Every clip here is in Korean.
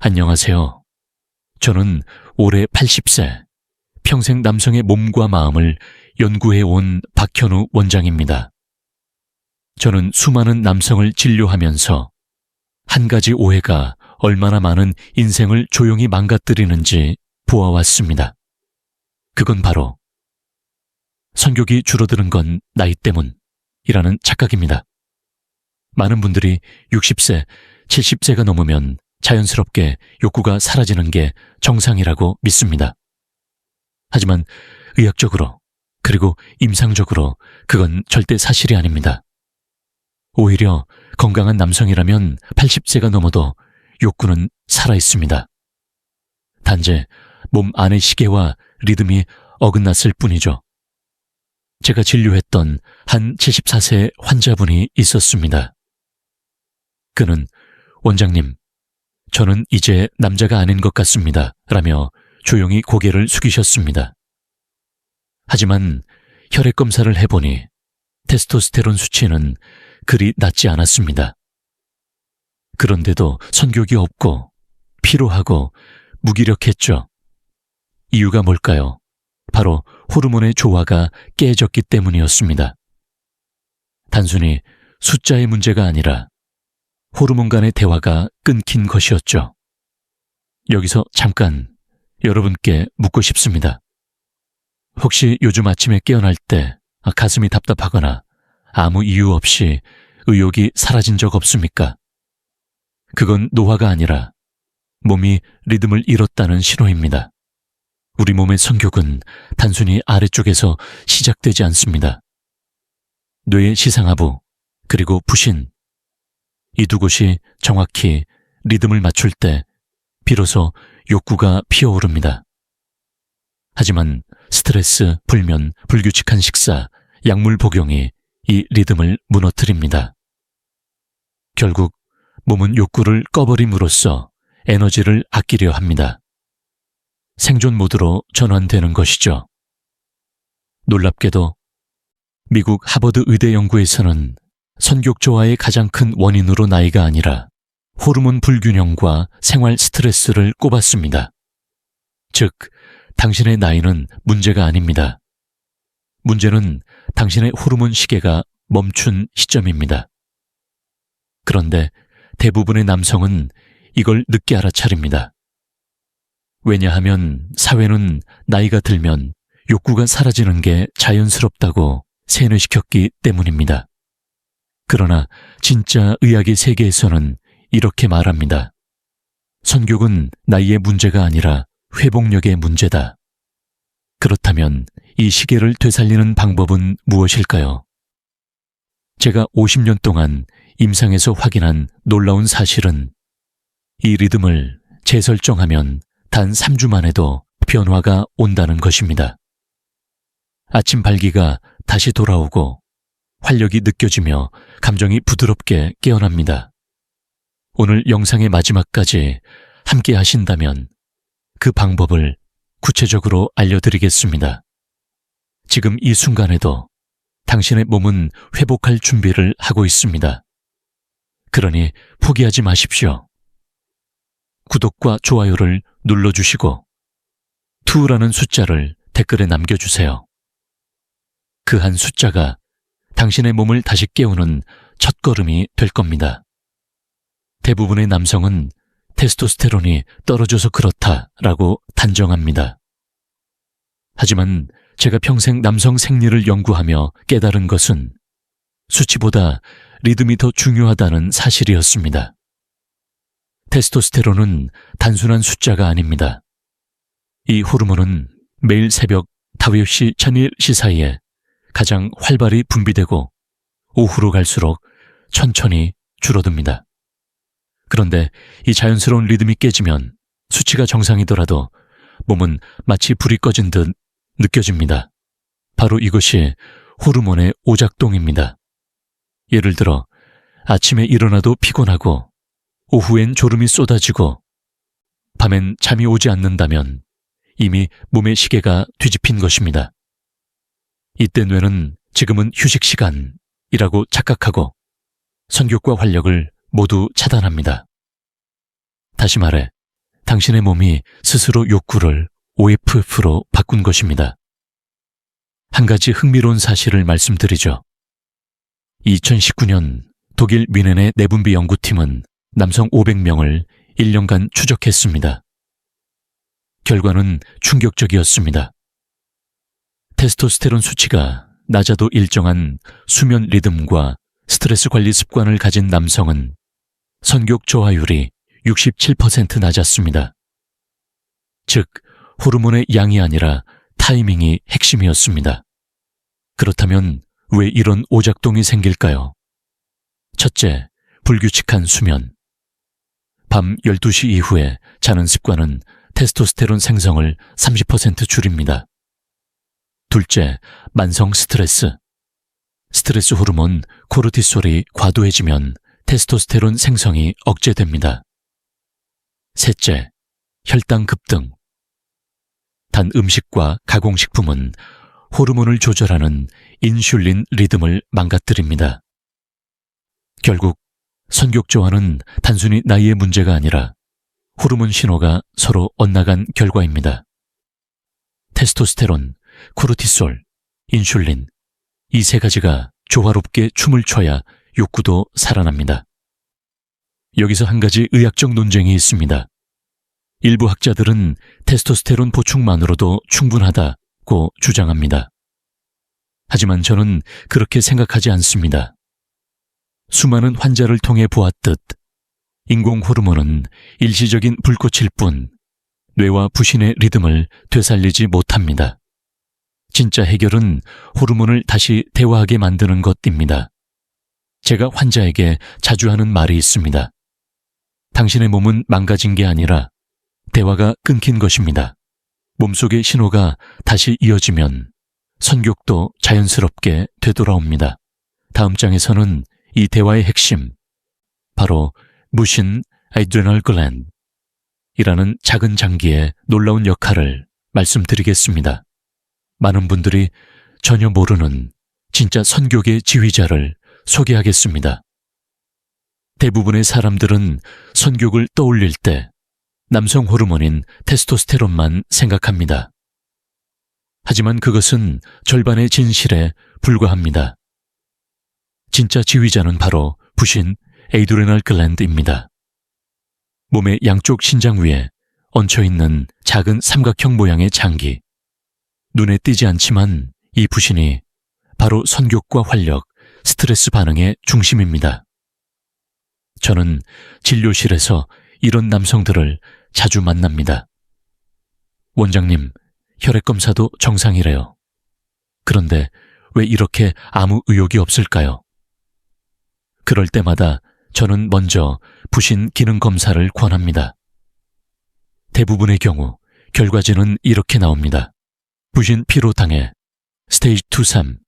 안녕하세요. 저는 올해 80세, 평생 남성의 몸과 마음을 연구해온 박현우 원장입니다. 저는 수많은 남성을 진료하면서 한 가지 오해가 얼마나 많은 인생을 조용히 망가뜨리는지 보아왔습니다. 그건 바로 성욕이 줄어드는 건 나이 때문이라는 착각입니다. 많은 분들이 60세, 70세가 넘으면 자연스럽게 욕구가 사라지는 게 정상이라고 믿습니다. 하지만 의학적으로 그리고 임상적으로 그건 절대 사실이 아닙니다. 오히려 건강한 남성이라면 80세가 넘어도 욕구는 살아있습니다. 단지 몸 안의 시계와 리듬이 어긋났을 뿐이죠. 제가 진료했던 한 74세 환자분이 있었습니다. 그는 원장님, 저는 이제 남자가 아닌 것 같습니다. 라며 조용히 고개를 숙이셨습니다. 하지만 혈액 검사를 해보니 테스토스테론 수치는 그리 낮지 않았습니다. 그런데도 성욕이 없고 피로하고 무기력했죠. 이유가 뭘까요? 바로 호르몬의 조화가 깨졌기 때문이었습니다. 단순히 숫자의 문제가 아니라 호르몬 간의 대화가 끊긴 것이었죠. 여기서 잠깐 여러분께 묻고 싶습니다. 혹시 요즘 아침에 깨어날 때 가슴이 답답하거나 아무 이유 없이 의욕이 사라진 적 없습니까? 그건 노화가 아니라 몸이 리듬을 잃었다는 신호입니다. 우리 몸의 성욕은 단순히 아래쪽에서 시작되지 않습니다. 뇌의 시상하부, 그리고 부신, 이 두 곳이 정확히 리듬을 맞출 때 비로소 욕구가 피어오릅니다. 하지만 스트레스, 불면, 불규칙한 식사, 약물 복용이 이 리듬을 무너뜨립니다. 결국 몸은 욕구를 꺼버림으로써 에너지를 아끼려 합니다. 생존 모드로 전환되는 것이죠. 놀랍게도 미국 하버드 의대 연구에서는 성욕 저하의 가장 큰 원인으로 나이가 아니라 호르몬 불균형과 생활 스트레스를 꼽았습니다. 즉, 당신의 나이는 문제가 아닙니다. 문제는 당신의 호르몬 시계가 멈춘 시점입니다. 그런데 대부분의 남성은 이걸 늦게 알아차립니다. 왜냐하면 사회는 나이가 들면 욕구가 사라지는 게 자연스럽다고 세뇌시켰기 때문입니다. 그러나 진짜 의학의 세계에서는 이렇게 말합니다. 성욕은 나이의 문제가 아니라 회복력의 문제다. 그렇다면 이 시계를 되살리는 방법은 무엇일까요? 제가 50년 동안 임상에서 확인한 놀라운 사실은 이 리듬을 재설정하면 단 3주 만에도 변화가 온다는 것입니다. 아침 발기가 다시 돌아오고 활력이 느껴지며 감정이 부드럽게 깨어납니다. 오늘 영상의 마지막까지 함께 하신다면 그 방법을 구체적으로 알려드리겠습니다. 지금 이 순간에도 당신의 몸은 회복할 준비를 하고 있습니다. 그러니 포기하지 마십시오. 구독과 좋아요를 눌러주시고 2라는 숫자를 댓글에 남겨주세요. 그 한 숫자가 당신의 몸을 다시 깨우는 첫걸음이 될 겁니다. 대부분의 남성은 테스토스테론이 떨어져서 그렇다라고 단정합니다. 하지만 제가 평생 남성 생리를 연구하며 깨달은 것은 수치보다 리듬이 더 중요하다는 사실이었습니다. 테스토스테론은 단순한 숫자가 아닙니다. 이 호르몬은 매일 새벽 5시, 1000시 사이에 가장 활발히 분비되고 오후로 갈수록 천천히 줄어듭니다. 그런데 이 자연스러운 리듬이 깨지면 수치가 정상이더라도 몸은 마치 불이 꺼진 듯 느껴집니다. 바로 이것이 호르몬의 오작동입니다. 예를 들어 아침에 일어나도 피곤하고 오후엔 졸음이 쏟아지고 밤엔 잠이 오지 않는다면 이미 몸의 시계가 뒤집힌 것입니다. 이때 뇌는 지금은 휴식 시간이라고 착각하고 성욕과 활력을 모두 차단합니다. 다시 말해 당신의 몸이 스스로 욕구를 OFF로 바꾼 것입니다. 한 가지 흥미로운 사실을 말씀드리죠. 2019년 독일 뮌헨의 내분비 연구팀은 남성 500명을 1년간 추적했습니다. 결과는 충격적이었습니다. 테스토스테론 수치가 낮아도 일정한 수면 리듬과 스트레스 관리 습관을 가진 남성은 선교 저하율이 67% 낮았습니다. 즉, 호르몬의 양이 아니라 타이밍이 핵심이었습니다. 그렇다면 왜 이런 오작동이 생길까요? 첫째, 불규칙한 수면. 밤 12시 이후에 자는 습관은 테스토스테론 생성을 30% 줄입니다. 둘째, 만성 스트레스. 스트레스 호르몬 코르티솔이 과도해지면 테스토스테론 생성이 억제됩니다. 셋째, 혈당 급등. 단 음식과 가공식품은 호르몬을 조절하는 인슐린 리듬을 망가뜨립니다. 결국 선격저하는 단순히 나이의 문제가 아니라 호르몬 신호가 서로 엇나간 결과입니다. 테스토스테론, 코르티솔, 인슐린, 이 세 가지가 조화롭게 춤을 춰야 욕구도 살아납니다. 여기서 한 가지 의학적 논쟁이 있습니다. 일부 학자들은 테스토스테론 보충만으로도 충분하다고 주장합니다. 하지만 저는 그렇게 생각하지 않습니다. 수많은 환자를 통해 보았듯 인공 호르몬은 일시적인 불꽃일 뿐 뇌와 부신의 리듬을 되살리지 못합니다. 진짜 해결은 호르몬을 다시 대화하게 만드는 것입니다. 제가 환자에게 자주 하는 말이 있습니다. 당신의 몸은 망가진 게 아니라 대화가 끊긴 것입니다. 몸속의 신호가 다시 이어지면 선격도 자연스럽게 되돌아옵니다. 다음 장에서는 이 대화의 핵심, 바로 무신 아드레널 글랜드이라는 작은 장기의 놀라운 역할을 말씀드리겠습니다. 많은 분들이 전혀 모르는 진짜 선격의 지휘자를 소개하겠습니다. 대부분의 사람들은 선격을 떠올릴 때 남성 호르몬인 테스토스테론만 생각합니다. 하지만 그것은 절반의 진실에 불과합니다. 진짜 지휘자는 바로 부신 에이드레널 글랜드입니다. 몸의 양쪽 신장 위에 얹혀있는 작은 삼각형 모양의 장기. 눈에 띄지 않지만 이 부신이 바로 선격과 활력, 스트레스 반응의 중심입니다. 저는 진료실에서 이런 남성들을 자주 만납니다. 원장님, 혈액검사도 정상이래요. 그런데 왜 이렇게 아무 의욕이 없을까요? 그럴 때마다 저는 먼저 부신 기능 검사를 권합니다. 대부분의 경우 결과지는 이렇게 나옵니다. 부신 피로당해 스테이지 2-3.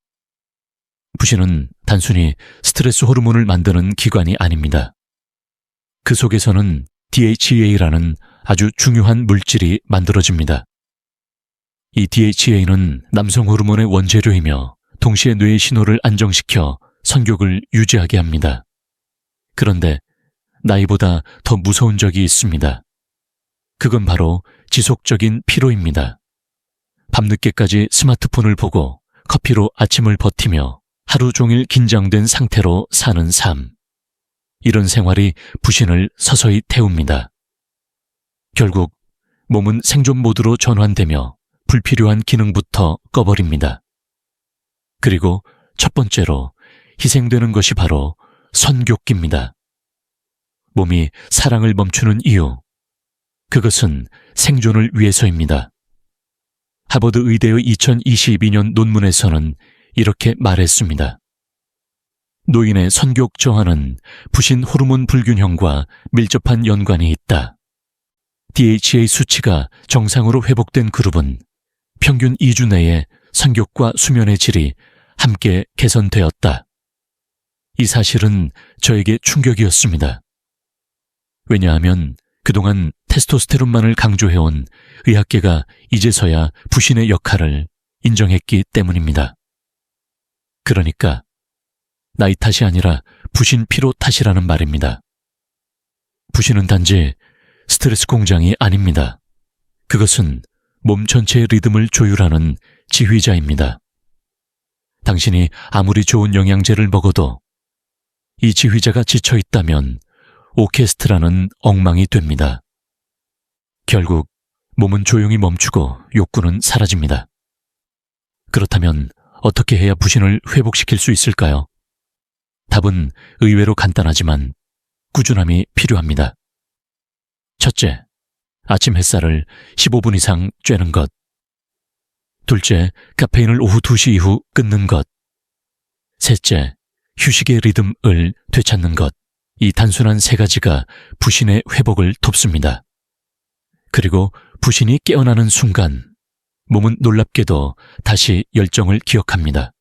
부신은 단순히 스트레스 호르몬을 만드는 기관이 아닙니다. 그 속에서는 DHEA라는 아주 중요한 물질이 만들어집니다. 이 DHEA는 남성 호르몬의 원재료이며 동시에 뇌의 신호를 안정시켜 선격을 유지하게 합니다. 그런데 나이보다 더 무서운 적이 있습니다. 그건 바로 지속적인 피로입니다. 밤늦게까지 스마트폰을 보고 커피로 아침을 버티며 하루 종일 긴장된 상태로 사는 삶. 이런 생활이 부신을 서서히 태웁니다. 결국 몸은 생존 모드로 전환되며 불필요한 기능부터 꺼버립니다. 그리고 첫 번째로 희생되는 것이 바로 선교기입니다. 몸이 사랑을 멈추는 이유, 그것은 생존을 위해서입니다. 하버드 의대의 2022년 논문에서는 이렇게 말했습니다. 노인의 선격 저하는 부신 호르몬 불균형과 밀접한 연관이 있다. DHA 수치가 정상으로 회복된 그룹은 평균 2주 내에 선격과 수면의 질이 함께 개선되었다. 이 사실은 저에게 충격이었습니다. 왜냐하면 그동안 테스토스테론만을 강조해온 의학계가 이제서야 부신의 역할을 인정했기 때문입니다. 그러니까 나이 탓이 아니라 부신 피로 탓이라는 말입니다. 부신은 단지 스트레스 공장이 아닙니다. 그것은 몸 전체의 리듬을 조율하는 지휘자입니다. 당신이 아무리 좋은 영양제를 먹어도 이 지휘자가 지쳐 있다면 오케스트라는 엉망이 됩니다. 결국 몸은 조용히 멈추고 욕구는 사라집니다. 그렇다면 어떻게 해야 부신을 회복시킬 수 있을까요? 답은 의외로 간단하지만 꾸준함이 필요합니다. 첫째, 아침 햇살을 15분 이상 쬐는 것. 둘째, 카페인을 오후 2시 이후 끊는 것. 셋째, 휴식의 리듬을 되찾는 것. 이 단순한 세 가지가 부신의 회복을 돕습니다. 그리고 부신이 깨어나는 순간 몸은 놀랍게도 다시 열정을 기억합니다.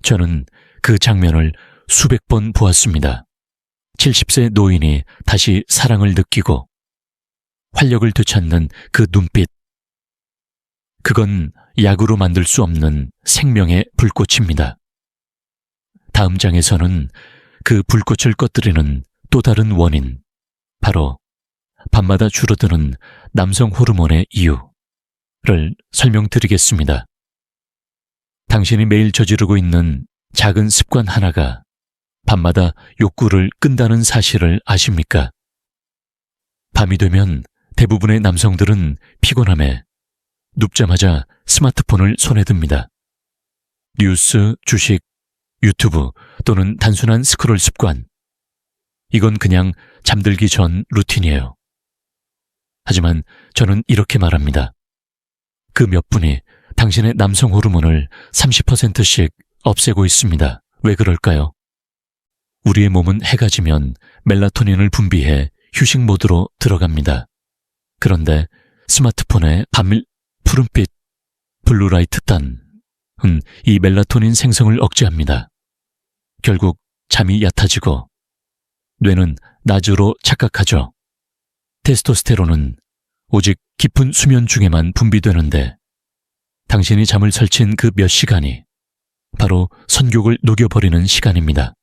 저는 그 장면을 수백 번 보았습니다. 70세 노인이 다시 사랑을 느끼고 활력을 되찾는 그 눈빛. 그건 약으로 만들 수 없는 생명의 불꽃입니다. 다음 장에서는 그 불꽃을 꺼뜨리는 또 다른 원인, 바로 밤마다 줄어드는 남성 호르몬의 이유를 설명드리겠습니다. 당신이 매일 저지르고 있는 작은 습관 하나가 밤마다 욕구를 끈다는 사실을 아십니까? 밤이 되면 대부분의 남성들은 피곤함에 눕자마자 스마트폰을 손에 듭니다. 뉴스, 주식, 유튜브 또는 단순한 스크롤 습관. 이건 그냥 잠들기 전 루틴이에요. 하지만 저는 이렇게 말합니다. 그 몇 분이 당신의 남성 호르몬을 30%씩 없애고 있습니다. 왜 그럴까요? 우리의 몸은 해가 지면 멜라토닌을 분비해 휴식 모드로 들어갑니다. 그런데 스마트폰의 밤일 푸른빛, 블루라이트 단은 이 멜라토닌 생성을 억제합니다. 결국 잠이 얕아지고 뇌는 낮으로 착각하죠. 테스토스테론은 오직 깊은 수면 중에만 분비되는데 당신이 잠을 설친 그 몇 시간이 바로 선곡을 녹여버리는 시간입니다.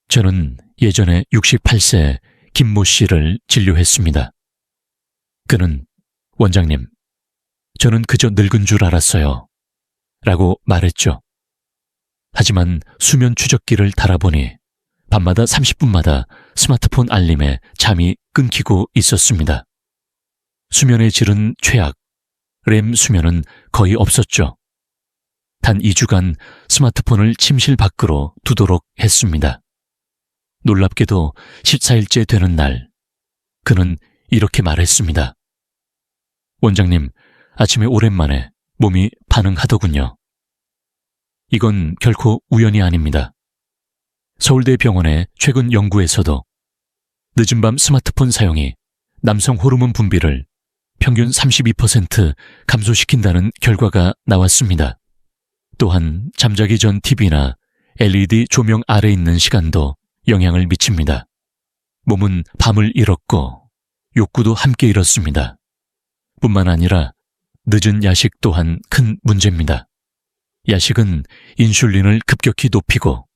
저는 예전에 68세 김모 씨를 진료했습니다. 그는 원장님, 저는 그저 늙은 줄 알았어요. 라고 말했죠. 하지만 수면 추적기를 달아보니 밤마다 30분마다 스마트폰 알림에 잠이 끊기고 있었습니다. 수면의 질은 최악, 렘 수면은 거의 없었죠. 단 2주간 스마트폰을 침실 밖으로 두도록 했습니다. 놀랍게도 14일째 되는 날, 그는 이렇게 말했습니다. 원장님, 아침에 오랜만에 몸이 반응하더군요. 이건 결코 우연이 아닙니다. 서울대 병원의 최근 연구에서도 늦은 밤 스마트폰 사용이 남성 호르몬 분비를 평균 32% 감소시킨다는 결과가 나왔습니다. 또한 잠자기 전 TV나 LED 조명 아래 있는 시간도 영향을 미칩니다. 몸은 밤을 잃었고 욕구도 함께 잃었습니다. 뿐만 아니라 늦은 야식 또한 큰 문제입니다. 야식은 인슐린을 급격히 높이고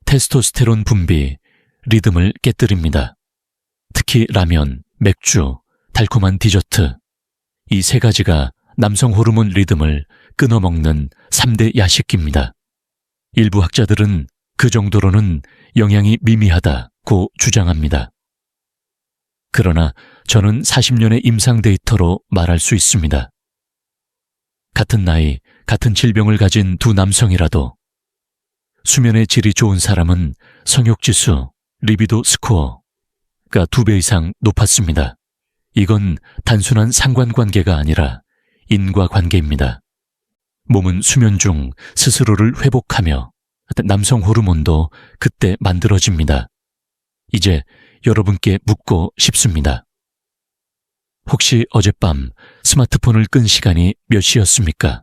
테스토스테론 분비, 리듬을 깨뜨립니다. 특히 라면, 맥주, 달콤한 디저트, 이 세 가지가 남성 호르몬 리듬을 끊어먹는 3대 야식기입니다. 일부 학자들은 그 정도로는 영향이 미미하다고 주장합니다. 그러나 저는 40년의 임상 데이터로 말할 수 있습니다. 같은 나이, 같은 질병을 가진 두 남성이라도 수면의 질이 좋은 사람은 성욕지수, 리비도 스코어가 2배 이상 높았습니다. 이건 단순한 상관관계가 아니라 인과관계입니다. 몸은 수면 중 스스로를 회복하며 남성 호르몬도 그때 만들어집니다. 이제 여러분께 묻고 싶습니다. 혹시 어젯밤 스마트폰을 끈 시간이 몇 시였습니까?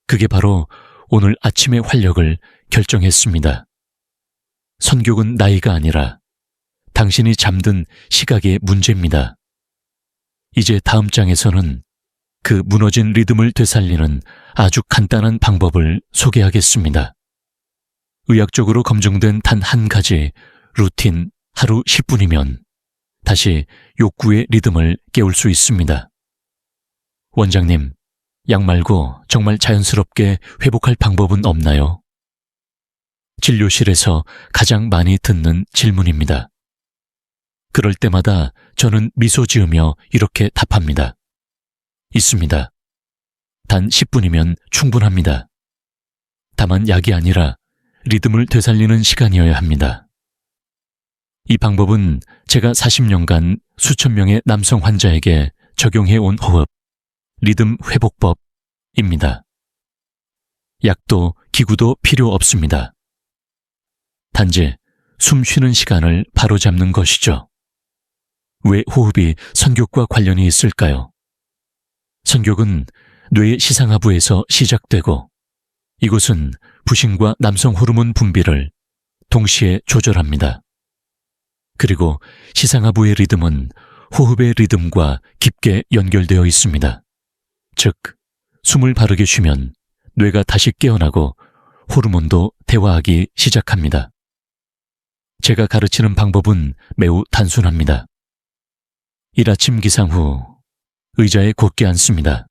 그게 바로 오늘 아침의 활력을 결정했습니다. 선곡은 나이가 아니라 당신이 잠든 시각의 문제입니다. 이제 다음 장에서는 그 무너진 리듬을 되살리는 아주 간단한 방법을 소개하겠습니다. 의학적으로 검증된 단 한 가지 루틴 하루 10분이면 다시 욕구의 리듬을 깨울 수 있습니다. 원장님, 약 말고 정말 자연스럽게 회복할 방법은 없나요? 진료실에서 가장 많이 듣는 질문입니다. 그럴 때마다 저는 미소 지으며 이렇게 답합니다. 있습니다. 단 10분이면 충분합니다. 다만 약이 아니라 리듬을 되살리는 시간이어야 합니다. 이 방법은 제가 40년간 수천 명의 남성 환자에게 적용해온 호흡, 리듬 회복법입니다. 약도 기구도 필요 없습니다. 단지 숨 쉬는 시간을 바로잡는 것이죠. 왜 호흡이 선격과 관련이 있을까요? 선격은 뇌의 시상하부에서 시작되고 이곳은 부신과 남성 호르몬 분비를 동시에 조절합니다. 그리고 시상하부의 리듬은 호흡의 리듬과 깊게 연결되어 있습니다. 즉, 숨을 바르게 쉬면 뇌가 다시 깨어나고 호르몬도 대화하기 시작합니다. 제가 가르치는 방법은 매우 단순합니다. 일아침 기상 후 의자에 곧게 앉습니다.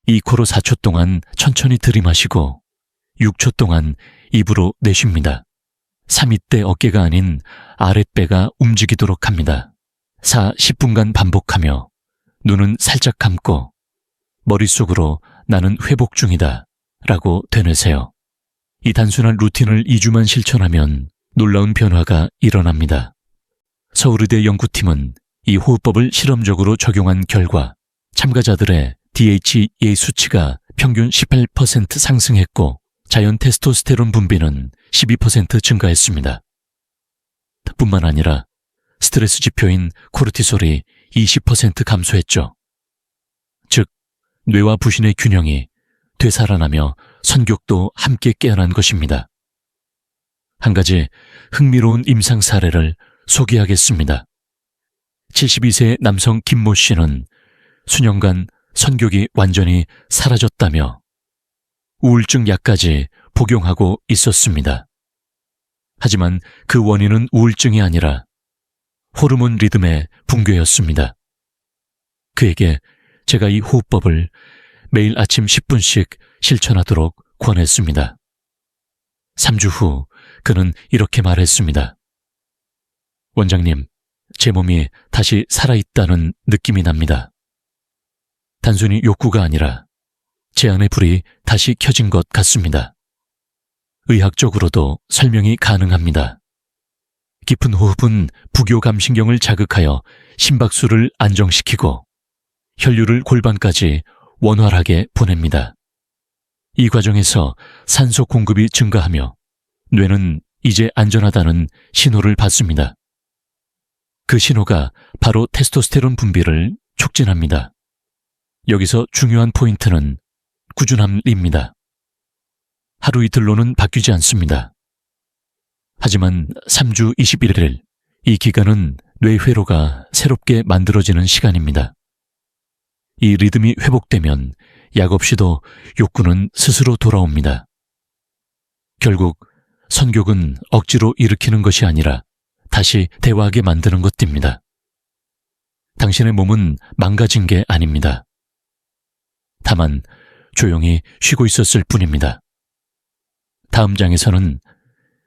이 코로 4초 동안 천천히 들이마시고 6초 동안 입으로 내쉽니다. 3위대 어깨가 아닌 아랫배가 움직이도록 합니다. 10분간 반복하며 눈은 살짝 감고 머릿속으로 나는 회복 중이다 라고 되뇌세요. 이 단순한 루틴을 2주만 실천하면 놀라운 변화가 일어납니다. 서울의대 연구팀은 이 호흡법을 실험적으로 적용한 결과 참가자들의 DHEA 수치가 평균 18% 상승했고 자연 테스토스테론 분비는 12% 증가했습니다. 뿐만 아니라 스트레스 지표인 코르티솔이 20% 감소했죠. 즉, 뇌와 부신의 균형이 되살아나며 선격도 함께 깨어난 것입니다. 한 가지 흥미로운 임상 사례를 소개하겠습니다. 72세 남성 김모 씨는 수년간 선격이 완전히 사라졌다며 우울증 약까지 복용하고 있었습니다. 하지만 그 원인은 우울증이 아니라 호르몬 리듬의 붕괴였습니다. 그에게 제가 이 호흡법을 매일 아침 10분씩 실천하도록 권했습니다. 3주 후 그는 이렇게 말했습니다. 원장님, 제 몸이 다시 살아있다는 느낌이 납니다. 단순히 욕구가 아니라 제 안의 불이 다시 켜진 것 같습니다. 의학적으로도 설명이 가능합니다. 깊은 호흡은 부교감신경을 자극하여 심박수를 안정시키고 혈류를 골반까지 원활하게 보냅니다. 이 과정에서 산소 공급이 증가하며 뇌는 이제 안전하다는 신호를 받습니다. 그 신호가 바로 테스토스테론 분비를 촉진합니다. 여기서 중요한 포인트는 꾸준함입니다. 하루 이틀로는 바뀌지 않습니다. 하지만 3주 21일, 이 기간은 뇌 회로가 새롭게 만들어지는 시간입니다. 이 리듬이 회복되면 약 없이도 욕구는 스스로 돌아옵니다. 결국 선격은 억지로 일으키는 것이 아니라 다시 대화하게 만드는 것입니다. 당신의 몸은 망가진 게 아닙니다. 다만 조용히 쉬고 있었을 뿐입니다. 다음 장에서는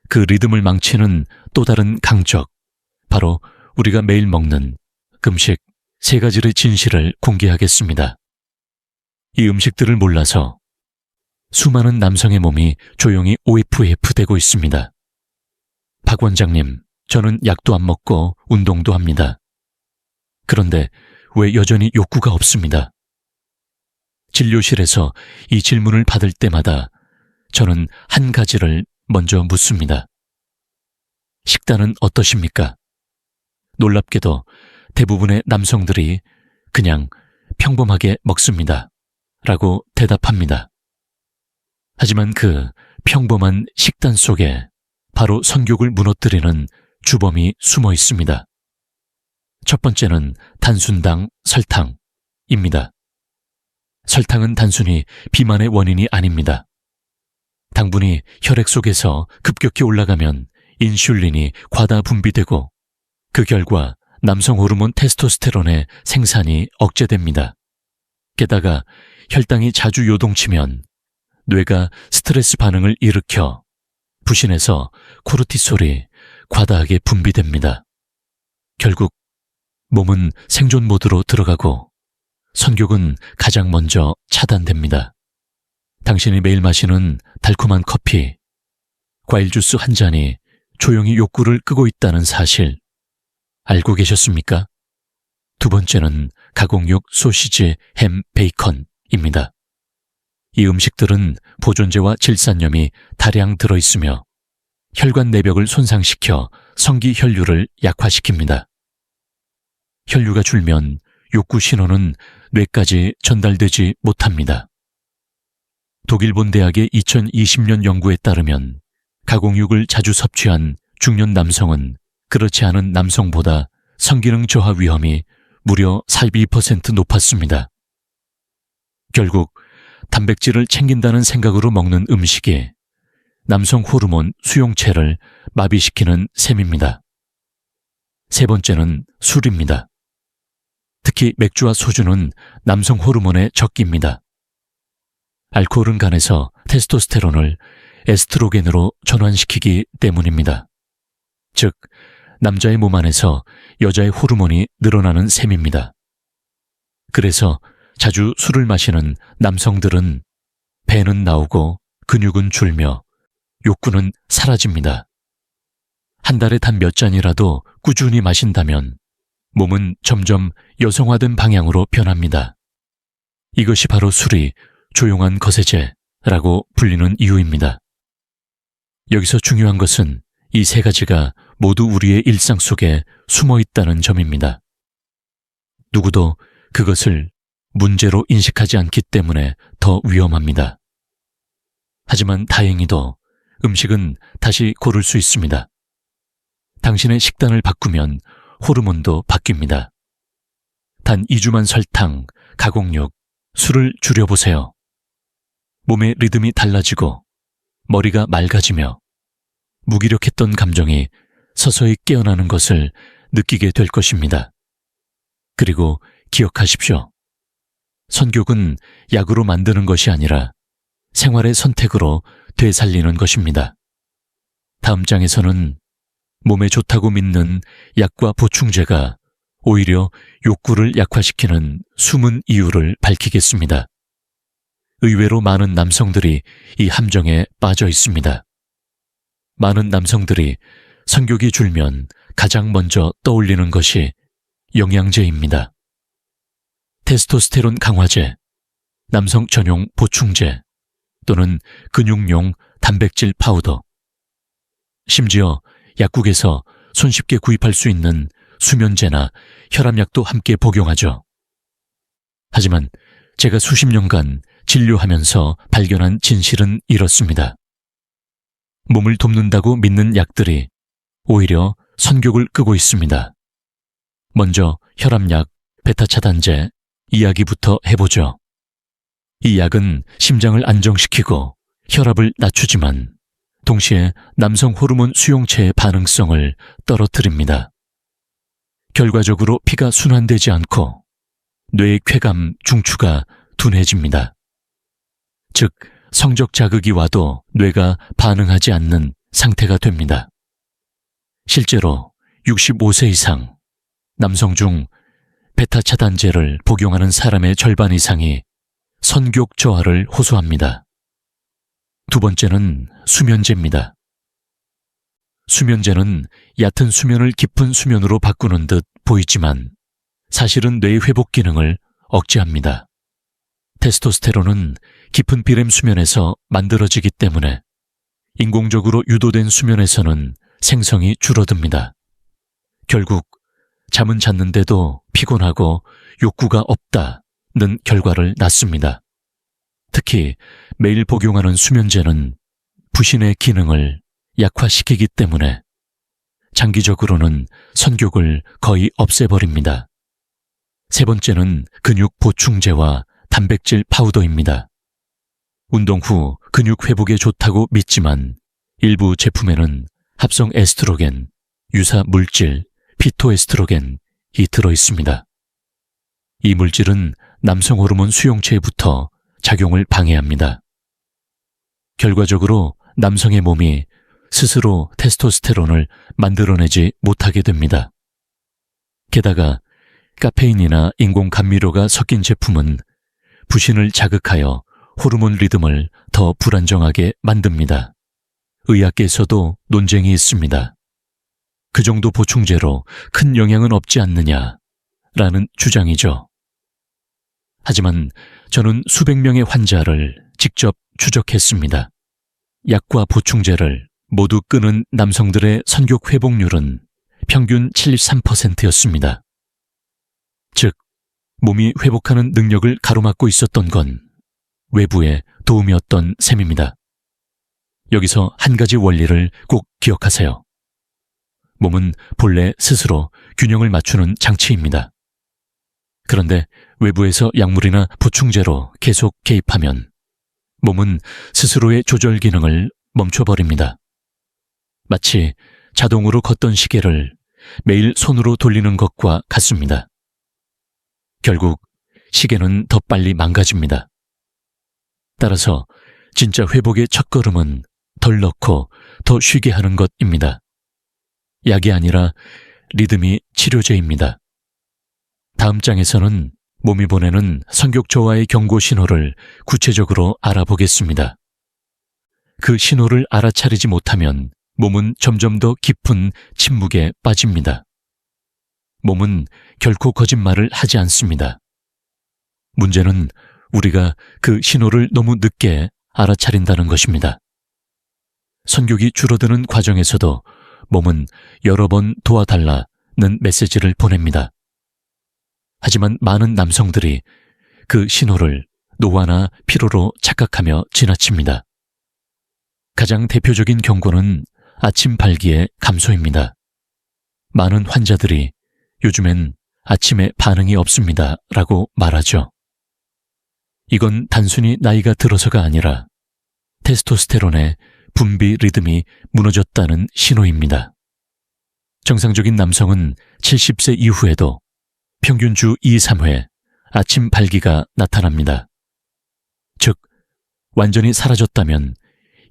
그 리듬을 망치는 또 다른 강적, 바로 우리가 매일 먹는 금식 3가지의 진실을 공개하겠습니다. 이 음식들을 몰라서 수많은 남성의 몸이 조용히 OFF 되고 있습니다. 박 원장님, 저는 약도 안 먹고 운동도 합니다. 그런데 왜 여전히 욕구가 없습니다? 진료실에서 이 질문을 받을 때마다 저는 한 가지를 먼저 묻습니다. 식단은 어떠십니까? 놀랍게도 대부분의 남성들이 그냥 평범하게 먹습니다. 라고 대답합니다. 하지만 그 평범한 식단 속에 바로 선격을 무너뜨리는 주범이 숨어 있습니다. 첫 번째는 단순당 설탕입니다. 설탕은 단순히 비만의 원인이 아닙니다. 당분이 혈액 속에서 급격히 올라가면 인슐린이 과다 분비되고 그 결과 남성 호르몬 테스토스테론의 생산이 억제됩니다. 게다가 혈당이 자주 요동치면 뇌가 스트레스 반응을 일으켜 부신해서 코르티솔이 과다하게 분비됩니다. 결국 몸은 생존 모드로 들어가고 성욕은 가장 먼저 차단됩니다. 당신이 매일 마시는 달콤한 커피, 과일 주스 한 잔이 조용히 욕구를 끄고 있다는 사실 알고 계셨습니까? 두 번째는 가공육 소시지, 햄, 베이컨입니다. 이 음식들은 보존제와 질산염이 다량 들어있으며 혈관 내벽을 손상시켜 성기 혈류를 약화시킵니다. 혈류가 줄면 욕구 신호는 뇌까지 전달되지 못합니다. 독일본 대학의 2020년 연구에 따르면 가공육을 자주 섭취한 중년 남성은 그렇지 않은 남성보다 성기능 저하 위험이 무려 42% 높았습니다. 결국 단백질을 챙긴다는 생각으로 먹는 음식이 남성 호르몬 수용체를 마비시키는 셈입니다. 세 번째는 술입니다. 특히 맥주와 소주는 남성 호르몬의 적기입니다. 알코올은 간에서 테스토스테론을 에스트로겐으로 전환시키기 때문입니다. 즉, 남자의 몸 안에서 여자의 호르몬이 늘어나는 셈입니다. 그래서 자주 술을 마시는 남성들은 배는 나오고 근육은 줄며 욕구는 사라집니다. 한 달에 단 몇 잔이라도 꾸준히 마신다면 몸은 점점 여성화된 방향으로 변합니다. 이것이 바로 술이 조용한 거세제라고 불리는 이유입니다. 여기서 중요한 것은 이 세 가지가 모두 우리의 일상 속에 숨어 있다는 점입니다. 누구도 그것을 문제로 인식하지 않기 때문에 더 위험합니다. 하지만 다행히도 음식은 다시 고를 수 있습니다. 당신의 식단을 바꾸면 호르몬도 바뀝니다. 단 2주만 설탕, 가공육, 술을 줄여보세요. 몸의 리듬이 달라지고 머리가 맑아지며 무기력했던 감정이 서서히 깨어나는 것을 느끼게 될 것입니다. 그리고 기억하십시오. 선교는 약으로 만드는 것이 아니라 생활의 선택으로 되살리는 것입니다. 다음 장에서는 몸에 좋다고 믿는 약과 보충제가 오히려 욕구를 약화시키는 숨은 이유를 밝히겠습니다. 의외로 많은 남성들이 이 함정에 빠져 있습니다. 많은 남성들이 성욕이 줄면 가장 먼저 떠올리는 것이 영양제입니다. 테스토스테론 강화제, 남성 전용 보충제 또는 근육용 단백질 파우더, 심지어 약국에서 손쉽게 구입할 수 있는 수면제나 혈압약도 함께 복용하죠. 하지만 제가 수십 년간 진료하면서 발견한 진실은 이렇습니다. 몸을 돕는다고 믿는 약들이 오히려 선욕을 끄고 있습니다. 먼저 혈압약, 베타차단제 이야기부터 해보죠. 이 약은 심장을 안정시키고 혈압을 낮추지만 동시에 남성 호르몬 수용체의 반응성을 떨어뜨립니다. 결과적으로 피가 순환되지 않고 뇌의 쾌감, 중추가 둔해집니다. 즉, 성적 자극이 와도 뇌가 반응하지 않는 상태가 됩니다. 실제로 65세 이상 남성 중 베타 차단제를 복용하는 사람의 절반 이상이 선욕 저하를 호소합니다. 두 번째는 수면제입니다. 수면제는 얕은 수면을 깊은 수면으로 바꾸는 듯 보이지만 사실은 뇌의 회복 기능을 억제합니다. 테스토스테론은 깊은 비렘 수면에서 만들어지기 때문에 인공적으로 유도된 수면에서는 생성이 줄어듭니다. 결국 잠은 잤는데도 피곤하고 욕구가 없다는 결과를 낳습니다. 특히 매일 복용하는 수면제는 부신의 기능을 약화시키기 때문에 장기적으로는 선욕을 거의 없애버립니다. 세 번째는 근육 보충제와 단백질 파우더입니다. 운동 후 근육 회복에 좋다고 믿지만 일부 제품에는 합성 에스트로겐, 유사 물질, 피토에스트로겐, 들어 있습니다. 이 물질은 남성 호르몬 수용체에 붙어 작용을 방해합니다. 결과적으로 남성의 몸이 스스로 테스토스테론을 만들어내지 못하게 됩니다. 게다가 카페인이나 인공 감미료가 섞인 제품은 부신을 자극하여 호르몬 리듬을 더 불안정하게 만듭니다. 의학계에서도 논쟁이 있습니다. 그 정도 보충제로 큰 영향은 없지 않느냐라는 주장이죠. 하지만 저는 수백 명의 환자를 직접 추적했습니다. 약과 보충제를 모두 끊은 남성들의 선교 회복률은 평균 73%였습니다. 즉, 몸이 회복하는 능력을 가로막고 있었던 건 외부의 도움이었던 셈입니다. 여기서 한 가지 원리를 꼭 기억하세요. 몸은 본래 스스로 균형을 맞추는 장치입니다. 그런데 외부에서 약물이나 보충제로 계속 개입하면 몸은 스스로의 조절 기능을 멈춰버립니다. 마치 자동으로 걷던 시계를 매일 손으로 돌리는 것과 같습니다. 결국 시계는 더 빨리 망가집니다. 따라서 진짜 회복의 첫걸음은 덜 넣고 더 쉬게 하는 것입니다. 약이 아니라 리듬이 치료제입니다. 다음 장에서는 몸이 보내는 성욕조화의 경고 신호를 구체적으로 알아보겠습니다. 그 신호를 알아차리지 못하면 몸은 점점 더 깊은 침묵에 빠집니다. 몸은 결코 거짓말을 하지 않습니다. 문제는 우리가 그 신호를 너무 늦게 알아차린다는 것입니다. 성욕이 줄어드는 과정에서도 몸은 여러 번 도와달라는 메시지를 보냅니다. 하지만 많은 남성들이 그 신호를 노화나 피로로 착각하며 지나칩니다. 가장 대표적인 경고는 아침 발기의 감소입니다. 많은 환자들이 요즘엔 아침에 반응이 없습니다 라고 말하죠. 이건 단순히 나이가 들어서가 아니라 테스토스테론의 분비 리듬이 무너졌다는 신호입니다. 정상적인 남성은 70세 이후에도 평균 주 2, 3회 아침 발기가 나타납니다. 즉, 완전히 사라졌다면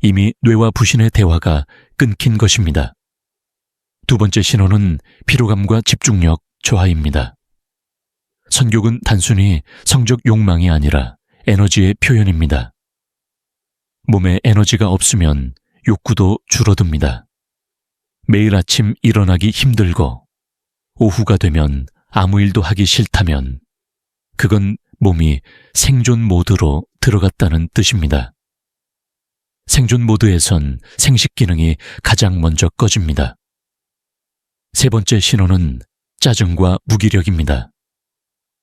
이미 뇌와 부신의 대화가 끊긴 것입니다. 두 번째 신호는 피로감과 집중력 저하입니다. 성욕은 단순히 성적 욕망이 아니라 에너지의 표현입니다. 몸에 에너지가 없으면 욕구도 줄어듭니다. 매일 아침 일어나기 힘들고 오후가 되면 아무 일도 하기 싫다면 그건 몸이 생존 모드로 들어갔다는 뜻입니다. 생존 모드에선 생식 기능이 가장 먼저 꺼집니다. 세 번째 신호는 짜증과 무기력입니다.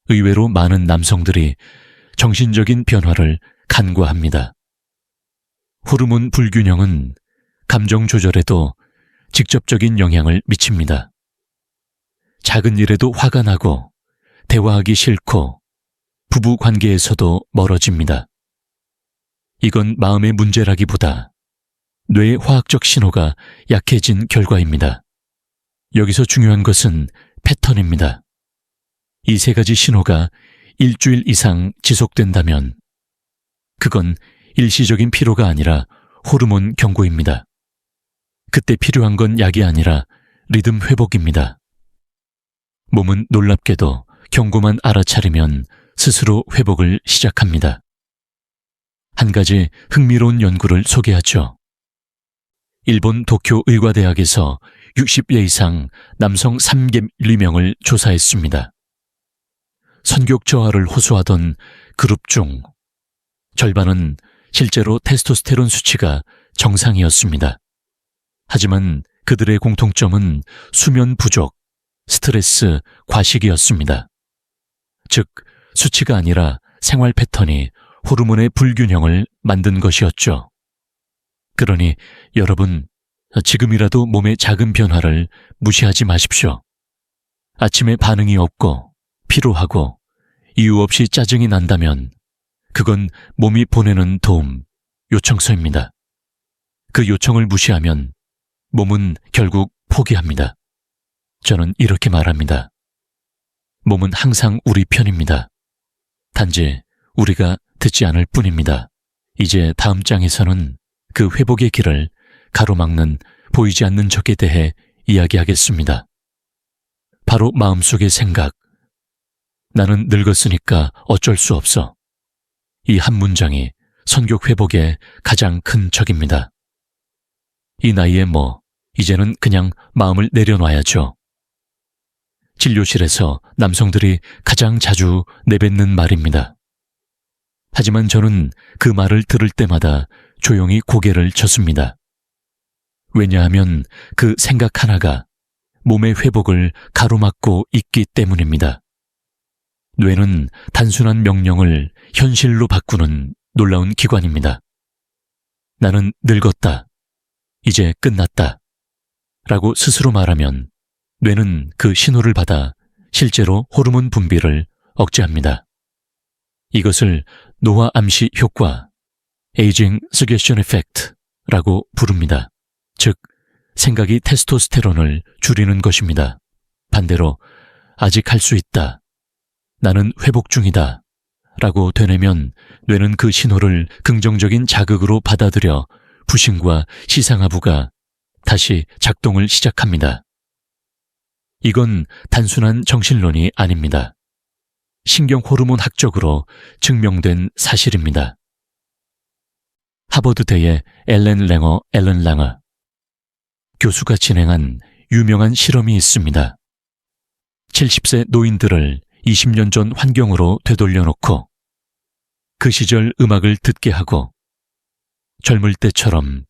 의외로 많은 남성들이 정신적인 변화를 간과합니다. 호르몬 불균형은 감정 조절에도 직접적인 영향을 미칩니다. 작은 일에도 화가 나고 대화하기 싫고 부부 관계에서도 멀어집니다. 이건 마음의 문제라기보다 뇌의 화학적 신호가 약해진 결과입니다. 여기서 중요한 것은 패턴입니다. 이 세 가지 신호가 일주일 이상 지속된다면 그건 일시적인 피로가 아니라 호르몬 경고입니다. 그때 필요한 건 약이 아니라 리듬 회복입니다. 몸은 놀랍게도 경고만 알아차리면 스스로 회복을 시작합니다. 한 가지 흥미로운 연구를 소개하죠. 일본 도쿄 의과대학에서 60회 이상 남성 304명을 조사했습니다. 성욕 저하를 호소하던 그룹 중 절반은 실제로 테스토스테론 수치가 정상이었습니다. 하지만 그들의 공통점은 수면 부족, 스트레스, 과식이었습니다. 즉, 수치가 아니라 생활 패턴이 호르몬의 불균형을 만든 것이었죠. 그러니 여러분, 지금이라도 몸의 작은 변화를 무시하지 마십시오. 아침에 반응이 없고 피로하고 이유 없이 짜증이 난다면 그건 몸이 보내는 도움, 요청서입니다. 그 요청을 무시하면 몸은 결국 포기합니다. 저는 이렇게 말합니다. 몸은 항상 우리 편입니다. 단지 우리가 듣지 않을 뿐입니다. 이제 다음 장에서는 그 회복의 길을 가로막는 보이지 않는 적에 대해 이야기하겠습니다. 바로 마음속의 생각. 나는 늙었으니까 어쩔 수 없어. 이 한 문장이 선교 회복의 가장 큰 적입니다. 이 나이에 이제는 그냥 마음을 내려놔야죠. 진료실에서 남성들이 가장 자주 내뱉는 말입니다. 하지만 저는 그 말을 들을 때마다 조용히 고개를 젓습니다. 왜냐하면 그 생각 하나가 몸의 회복을 가로막고 있기 때문입니다. 뇌는 단순한 명령을 현실로 바꾸는 놀라운 기관입니다. 나는 늙었다. 이제 끝났다. 라고 스스로 말하면 뇌는 그 신호를 받아 실제로 호르몬 분비를 억제합니다. 이것을 노화 암시 효과, Aging Suggestion Effect라고 부릅니다. 즉, 생각이 테스토스테론을 줄이는 것입니다. 반대로 아직 할 수 있다. 나는 회복 중이다. 라고 되뇌면 뇌는 그 신호를 긍정적인 자극으로 받아들여 부신과 시상하부가 다시 작동을 시작합니다. 이건 단순한 정신론이 아닙니다. 신경호르몬 학적으로 증명된 사실입니다. 하버드대의 앨런 랑어 교수가 진행한 유명한 실험이 있습니다. 70세 노인들을 20년 전 환경으로 되돌려놓고 그 시절 음악을 듣게 하고 젊을 때처럼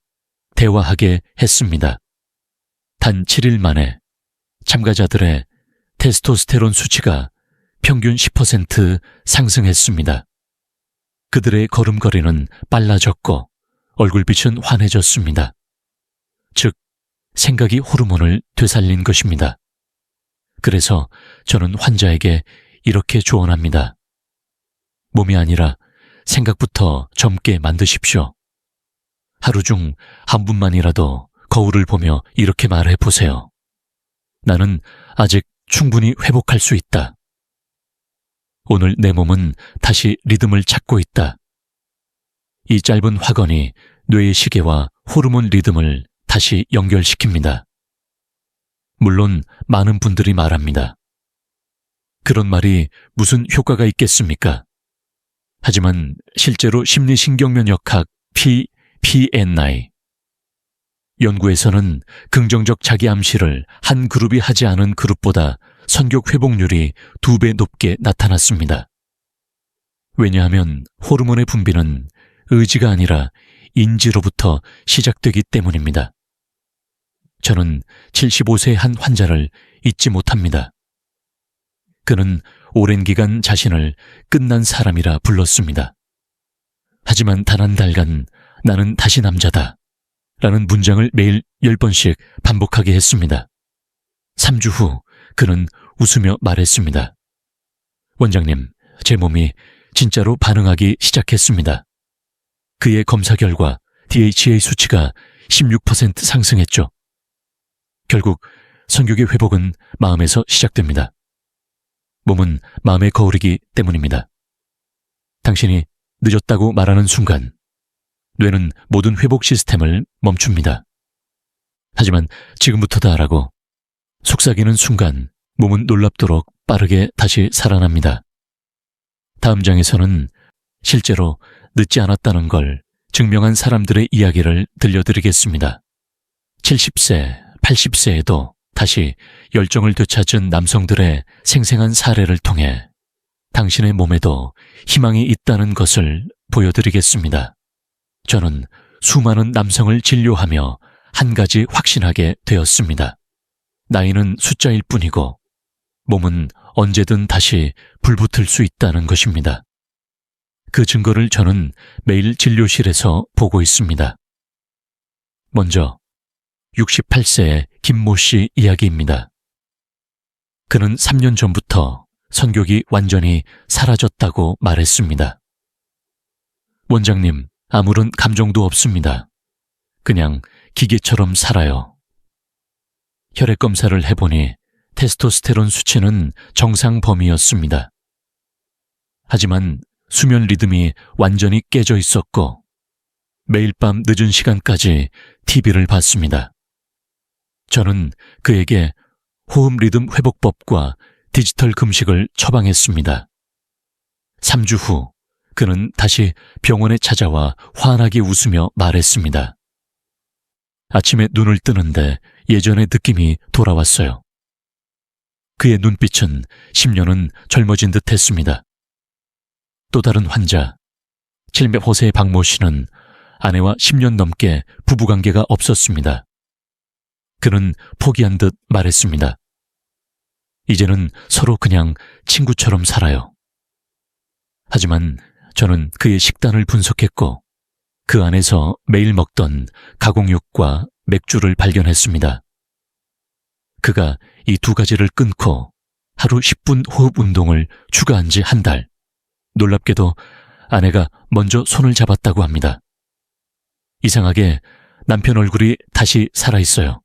대화하게 했습니다. 단 7일 만에 참가자들의 테스토스테론 수치가 평균 10% 상승했습니다. 그들의 걸음걸이는 빨라졌고 얼굴빛은 환해졌습니다. 즉, 생각이 호르몬을 되살린 것입니다. 그래서 저는 환자에게 이렇게 조언합니다. 몸이 아니라 생각부터 젊게 만드십시오. 하루 중 한 분만이라도 거울을 보며 이렇게 말해보세요. 나는 아직 충분히 회복할 수 있다. 오늘 내 몸은 다시 리듬을 찾고 있다. 이 짧은 확언이 뇌의 시계와 호르몬 리듬을 다시 연결시킵니다. 물론 많은 분들이 말합니다. 그런 말이 무슨 효과가 있겠습니까? 하지만 실제로 심리신경면역학 PNI 연구에서는 긍정적 자기 암시를 한 그룹이 하지 않은 그룹보다 선격 회복률이 2배 높게 나타났습니다. 왜냐하면 호르몬의 분비는 의지가 아니라 인지로부터 시작되기 때문입니다. 저는 75세의 한 환자를 잊지 못합니다. 그는 오랜 기간 자신을 끝난 사람이라 불렀습니다. 하지만 단 한 달간 나는 다시 남자다 라는 문장을 매일 10번씩 반복하게 했습니다. 3주 후 그는 웃으며 말했습니다. 원장님, 제 몸이 진짜로 반응하기 시작했습니다. 그의 검사 결과 DHA 수치가 16% 상승했죠. 결국 성격의 회복은 마음에서 시작됩니다. 몸은 마음의 거울이기 때문입니다. 당신이 늦었다고 말하는 순간 뇌는 모든 회복 시스템을 멈춥니다. 하지만 지금부터다라고 속삭이는 순간 몸은 놀랍도록 빠르게 다시 살아납니다. 다음 장에서는 실제로 늦지 않았다는 걸 증명한 사람들의 이야기를 들려드리겠습니다. 70세, 80세에도 다시 열정을 되찾은 남성들의 생생한 사례를 통해 당신의 몸에도 희망이 있다는 것을 보여드리겠습니다. 저는 수많은 남성을 진료하며 한 가지 확신하게 되었습니다. 나이는 숫자일 뿐이고 몸은 언제든 다시 불붙을 수 있다는 것입니다. 그 증거를 저는 매일 진료실에서 보고 있습니다. 먼저 68세의 김모 씨 이야기입니다. 그는 3년 전부터 선격이 완전히 사라졌다고 말했습니다. 원장님, 아무런 감정도 없습니다. 그냥 기계처럼 살아요. 혈액 검사를 해보니 테스토스테론 수치는 정상 범위였습니다. 하지만 수면 리듬이 완전히 깨져 있었고 매일 밤 늦은 시간까지 TV를 봤습니다. 저는 그에게 호흡 리듬 회복법과 디지털 금식을 처방했습니다. 3주 후 그는 다시 병원에 찾아와 환하게 웃으며 말했습니다. 아침에 눈을 뜨는데 예전의 느낌이 돌아왔어요. 그의 눈빛은 10년은 젊어진 듯 했습니다. 또 다른 환자, 70호세의 박모 씨는 아내와 10년 넘게 부부관계가 없었습니다. 그는 포기한 듯 말했습니다. 이제는 서로 그냥 친구처럼 살아요. 하지만 저는 그의 식단을 분석했고 그 안에서 매일 먹던 가공육과 맥주를 발견했습니다. 그가 이 두 가지를 끊고 하루 10분 호흡 운동을 추가한 지 한 달. 놀랍게도 아내가 먼저 손을 잡았다고 합니다. 이상하게 남편 얼굴이 다시 살아있어요.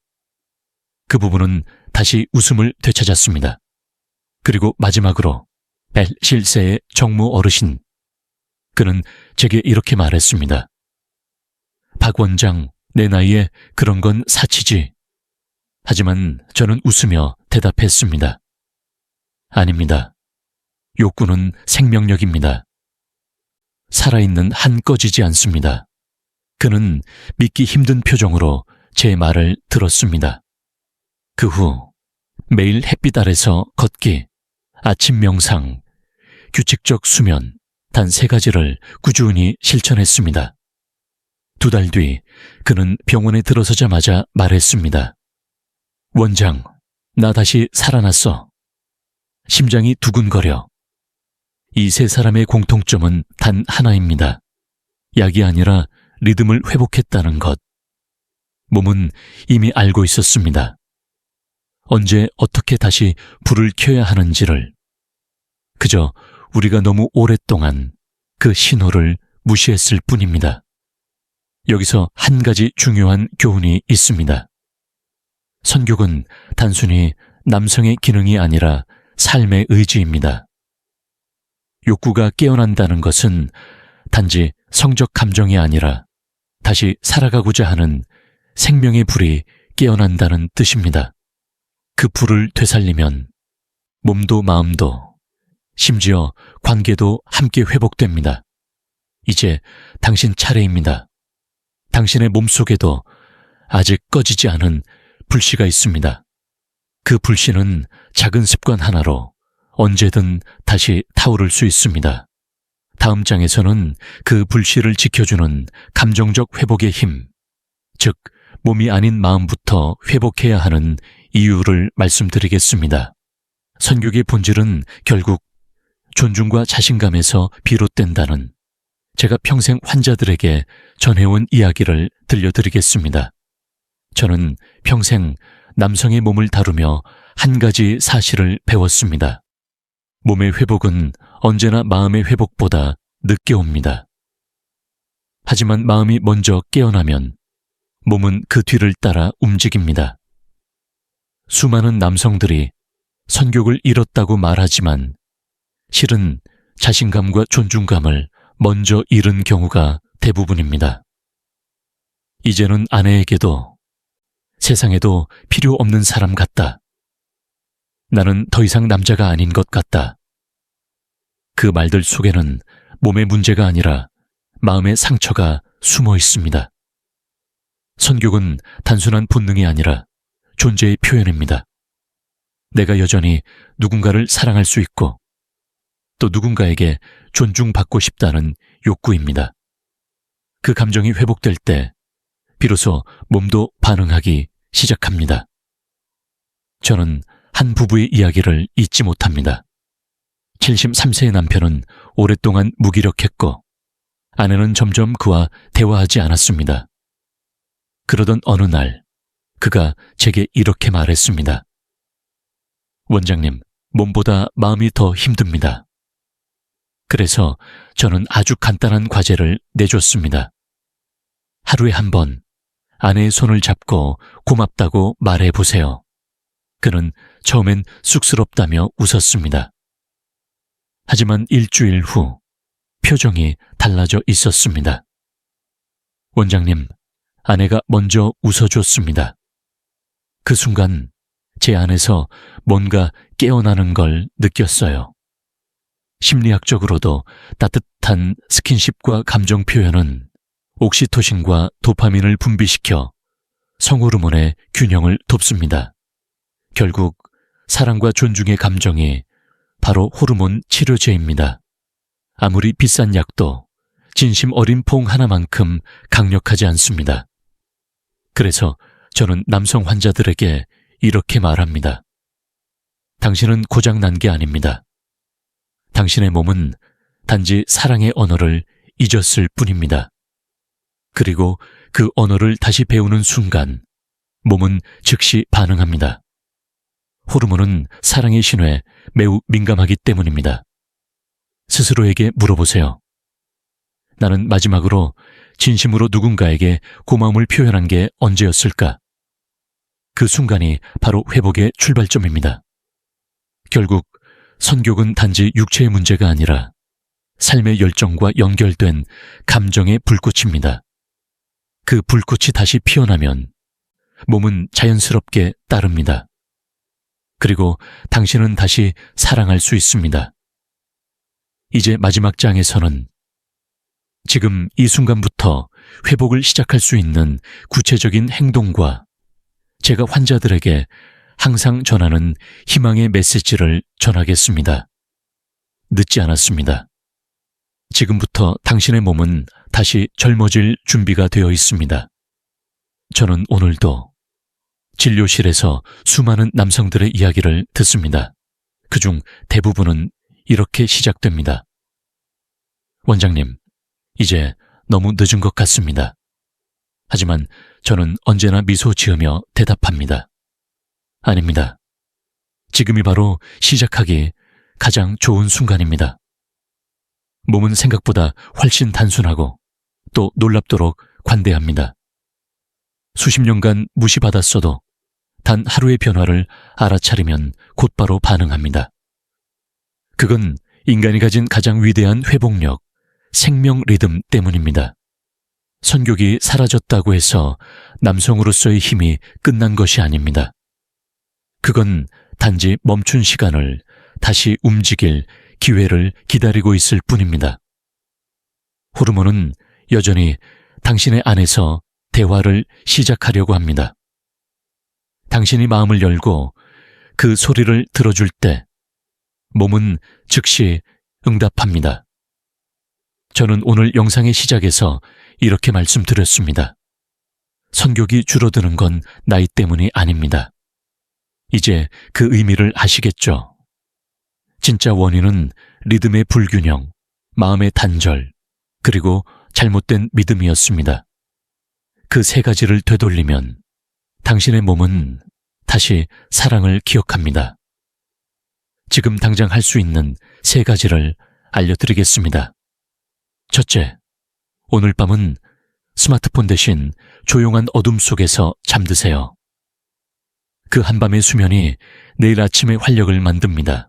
그 부부는 다시 웃음을 되찾았습니다. 그리고 마지막으로 벨 실세의 정무 어르신. 그는 제게 이렇게 말했습니다. 박 원장, 내 나이에 그런 건 사치지. 하지만 저는 웃으며 대답했습니다. 아닙니다. 욕구는 생명력입니다. 살아있는 한 꺼지지 않습니다. 그는 믿기 힘든 표정으로 제 말을 들었습니다. 그 후 매일 햇빛 아래서 걷기, 아침 명상, 규칙적 수면, 단 3가지를 꾸준히 실천했습니다. 2달 뒤 그는 병원에 들어서자마자 말했습니다. 원장, 나 다시 살아났어. 심장이 두근거려. 이 3사람의 공통점은 단 하나입니다. 약이 아니라 리듬을 회복했다는 것. 몸은 이미 알고 있었습니다. 언제 어떻게 다시 불을 켜야 하는지를. 그저 우리가 너무 오랫동안 그 신호를 무시했을 뿐입니다. 여기서 한 가지 중요한 교훈이 있습니다. 선교는 단순히 남성의 기능이 아니라 삶의 의지입니다. 욕구가 깨어난다는 것은 단지 성적 감정이 아니라 다시 살아가고자 하는 생명의 불이 깨어난다는 뜻입니다. 그 불을 되살리면 몸도 마음도 심지어 관계도 함께 회복됩니다. 이제 당신 차례입니다. 당신의 몸속에도 아직 꺼지지 않은 불씨가 있습니다. 그 불씨는 작은 습관 하나로 언제든 다시 타오를 수 있습니다. 다음 장에서는 그 불씨를 지켜주는 감정적 회복의 힘, 즉 몸이 아닌 마음부터 회복해야 하는 이유를 말씀드리겠습니다. 선교의 본질은 결국 존중과 자신감에서 비롯된다는 제가 평생 환자들에게 전해온 이야기를 들려드리겠습니다. 저는 평생 남성의 몸을 다루며 한 가지 사실을 배웠습니다. 몸의 회복은 언제나 마음의 회복보다 늦게 옵니다. 하지만 마음이 먼저 깨어나면 몸은 그 뒤를 따라 움직입니다. 수많은 남성들이 선교를 잃었다고 말하지만 실은 자신감과 존중감을 먼저 잃은 경우가 대부분입니다. 이제는 아내에게도 세상에도 필요 없는 사람 같다. 나는 더 이상 남자가 아닌 것 같다. 그 말들 속에는 몸의 문제가 아니라 마음의 상처가 숨어 있습니다. 선교는 단순한 본능이 아니라 존재의 표현입니다. 내가 여전히 누군가를 사랑할 수 있고 또 누군가에게 존중받고 싶다는 욕구입니다. 그 감정이 회복될 때 비로소 몸도 반응하기 시작합니다. 저는 한 부부의 이야기를 잊지 못합니다. 73세의 남편은 오랫동안 무기력했고 아내는 점점 그와 대화하지 않았습니다. 그러던 어느 날 그가 제게 이렇게 말했습니다. 원장님, 몸보다 마음이 더 힘듭니다. 그래서 저는 아주 간단한 과제를 내줬습니다. 하루에 한 번 아내의 손을 잡고 고맙다고 말해보세요. 그는 처음엔 쑥스럽다며 웃었습니다. 하지만 일주일 후 표정이 달라져 있었습니다. 원장님, 아내가 먼저 웃어줬습니다. 그 순간 제 안에서 뭔가 깨어나는 걸 느꼈어요. 심리학적으로도 따뜻한 스킨십과 감정 표현은 옥시토신과 도파민을 분비시켜 성호르몬의 균형을 돕습니다. 결국 사랑과 존중의 감정이 바로 호르몬 치료제입니다. 아무리 비싼 약도 진심 어린 포옹 하나만큼 강력하지 않습니다. 그래서 저는 남성 환자들에게 이렇게 말합니다. 당신은 고장난 게 아닙니다. 당신의 몸은 단지 사랑의 언어를 잊었을 뿐입니다. 그리고 그 언어를 다시 배우는 순간 몸은 즉시 반응합니다. 호르몬은 사랑의 신호에 매우 민감하기 때문입니다. 스스로에게 물어보세요. 나는 마지막으로 진심으로 누군가에게 고마움을 표현한 게 언제였을까? 그 순간이 바로 회복의 출발점입니다. 결국 선교는 단지 육체의 문제가 아니라 삶의 열정과 연결된 감정의 불꽃입니다. 그 불꽃이 다시 피어나면 몸은 자연스럽게 따릅니다. 그리고 당신은 다시 사랑할 수 있습니다. 이제 마지막 장에서는 지금 이 순간부터 회복을 시작할 수 있는 구체적인 행동과 제가 환자들에게 항상 전하는 희망의 메시지를 전하겠습니다. 늦지 않았습니다. 지금부터 당신의 몸은 다시 젊어질 준비가 되어 있습니다. 저는 오늘도 진료실에서 수많은 남성들의 이야기를 듣습니다. 그중 대부분은 이렇게 시작됩니다. 원장님, 이제 너무 늦은 것 같습니다. 하지만 저는 언제나 미소 지으며 대답합니다. 아닙니다. 지금이 바로 시작하기 가장 좋은 순간입니다. 몸은 생각보다 훨씬 단순하고 또 놀랍도록 관대합니다. 수십 년간 무시받았어도 단 하루의 변화를 알아차리면 곧바로 반응합니다. 그건 인간이 가진 가장 위대한 회복력, 생명 리듬 때문입니다. 선교기 사라졌다고 해서 남성으로서의 힘이 끝난 것이 아닙니다. 그건 단지 멈춘 시간을 다시 움직일 기회를 기다리고 있을 뿐입니다. 호르몬은 여전히 당신의 안에서 대화를 시작하려고 합니다. 당신이 마음을 열고 그 소리를 들어줄 때 몸은 즉시 응답합니다. 저는 오늘 영상의 시작에서 이렇게 말씀드렸습니다. 선교기 줄어드는 건 나이 때문이 아닙니다. 이제 그 의미를 아시겠죠? 진짜 원인은 리듬의 불균형, 마음의 단절, 그리고 잘못된 믿음이었습니다. 그 세 가지를 되돌리면 당신의 몸은 다시 사랑을 기억합니다. 지금 당장 할 수 있는 세 가지를 알려드리겠습니다. 첫째, 오늘 밤은 스마트폰 대신 조용한 어둠 속에서 잠드세요. 그 한밤의 수면이 내일 아침의 활력을 만듭니다.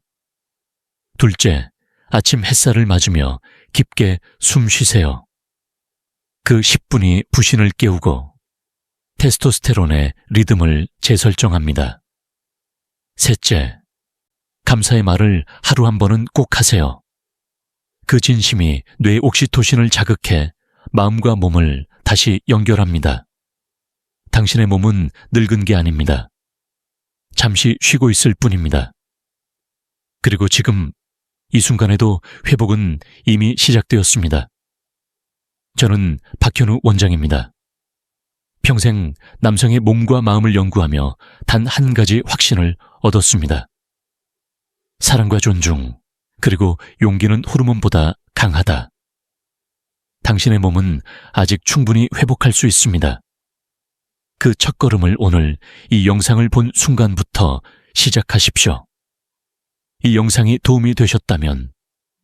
둘째, 아침 햇살을 맞으며 깊게 숨 쉬세요. 그 10분이 부신을 깨우고 테스토스테론의 리듬을 재설정합니다. 셋째, 감사의 말을 하루 한 번은 꼭 하세요. 그 진심이 뇌의 옥시토신을 자극해 마음과 몸을 다시 연결합니다. 당신의 몸은 늙은 게 아닙니다. 잠시 쉬고 있을 뿐입니다. 그리고 지금 이 순간에도 회복은 이미 시작되었습니다. 저는 박현우 원장입니다. 평생 남성의 몸과 마음을 연구하며 단 한 가지 확신을 얻었습니다. 사랑과 존중, 그리고 용기는 호르몬보다 강하다. 당신의 몸은 아직 충분히 회복할 수 있습니다. 그 첫걸음을 오늘 이 영상을 본 순간부터 시작하십시오. 이 영상이 도움이 되셨다면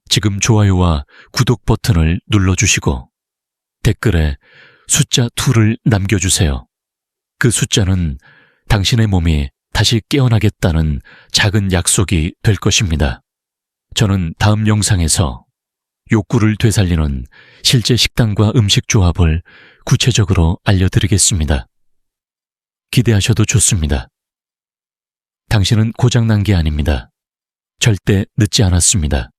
지금 좋아요와 구독 버튼을 눌러주시고 댓글에 숫자 2를 남겨주세요. 그 숫자는 당신의 몸이 다시 깨어나겠다는 작은 약속이 될 것입니다. 저는 다음 영상에서 욕구를 되살리는 실제 식단과 음식 조합을 구체적으로 알려드리겠습니다. 기대하셔도 좋습니다. 당신은 고장난 게 아닙니다. 절대 늦지 않았습니다.